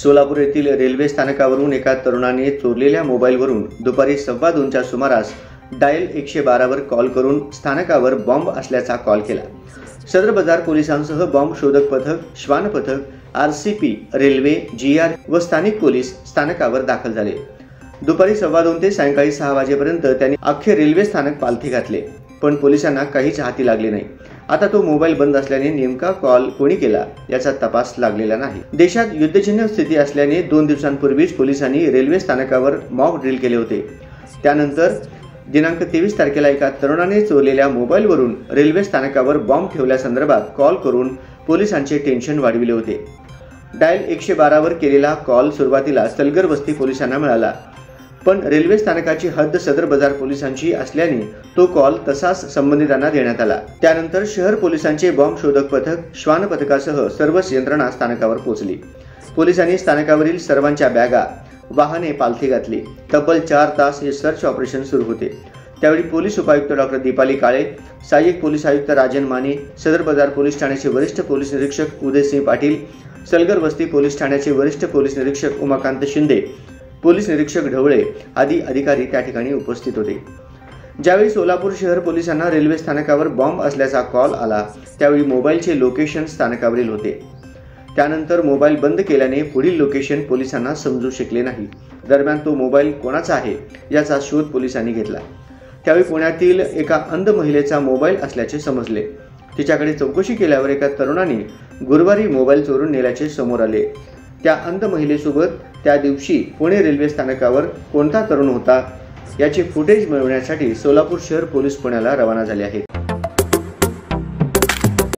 सोलापूर येथील रेल्वे स्थानकावरून एका तरुणाने चोरलेल्या मोबाईलवरून दुपारी 2:15च्या सुमारास डायल 112 वर कॉल करून स्थानकावर बॉम्ब असल्याचा कॉल केला। सदर बाजार पोलिसांसह बॉम्ब शोधक पथक, श्वान पथक, आरसीपी, रेल्वे, जीआर व स्थानिक पोलीस स्थानकावर दाखल झाले। दुपारी 2:15 ते सायंकाळी 6 वाजेपर्यंत त्यांनी अख्खे रेल्वे स्थानक पालथे घातले, पण पोलिसांना काहीच हाती लागले नाही। आता तो मोबाईल बंद असल्याने नेमका कॉल कोणी केला याचा तपास लागलेला नाही। देशात युद्धजन्य स्थिती असल्याने 2 दिवसांपूर्वीच पोलिसांनी रेल्वे स्थानकावर मॉक ड्रिल केले होते। त्यानंतर दिनांक 23 तारखेला एका तरुणाने चोरलेल्या मोबाईलवरून रेल्वे स्थानकावर बॉम्ब ठेवल्यासंदर्भात कॉल करून पोलिसांचे टेन्शन वाढविले होते। डायल 112 वर केलेला कॉल सुरुवातीला सलगर वस्ती पोलिसांना मिळाला, पण रेल्वे स्थानकाची हद्द सदर बाजार पोलिसांची असल्याने तो कॉल तसाच संबंधितांना देण्यात आला। त्यानंतर शहर पोलिसांचे बॉम्ब शोधक पथक, श्वान पथकासह सर्वच यंत्रणा स्थानकावर पोहोचली। पोलिसांनी स्थानकावरील सर्वांच्या बॅगा, वाहने पालथी घातली। तब्बल 4 तास हे सर्च ऑपरेशन सुरू होते। त्यावेळी पोलीस उपायुक्त डॉक्टर दीपाली काळे, सहाय्यक पोलीस आयुक्त राजन माने, सदर बाजार पोलीस ठाण्याचे वरिष्ठ पोलीस निरीक्षक उदयसिंह पाटील, सलगर वस्ती पोलीस ठाण्याचे वरिष्ठ पोलीस निरीक्षक उमाकांत शिंदे, पोलीस निरीक्षक ढवळे आदी अधिकारी त्या ठिकाणी उपस्थित होते। ज्यावेळी सोलापूर शहर पोलिसांना रेल्वे स्थानकावर बॉम्ब असल्याचा कॉल आला, त्यावेळी मोबाईलचे लोकेशन स्थानकावरील होते। त्यानंतर मोबाईल बंद केल्याने पुढील लोकेशन पोलिसांना समजू शकले नाही। दरम्यान तो मोबाईल कोणाचा आहे याचा शोध पोलिसांनी घेतला। त्यावेळी पुण्यातील एका अंध महिलेचा मोबाईल असल्याचे समजले। तिच्याकडे चौकशी केल्यावर एका तरुणाने गुरुवारी मोबाईल चोरून नेल्याचे समोर आले। त्या अंध महिलेसोबत त्या दिवशी पुणे रेल्वे स्थानकावर कोणता तरुण होता याचे फुटेज मिळवण्यासाठी सोलापूर शहर पोलीस पुण्याला रवाना झाले आहेत।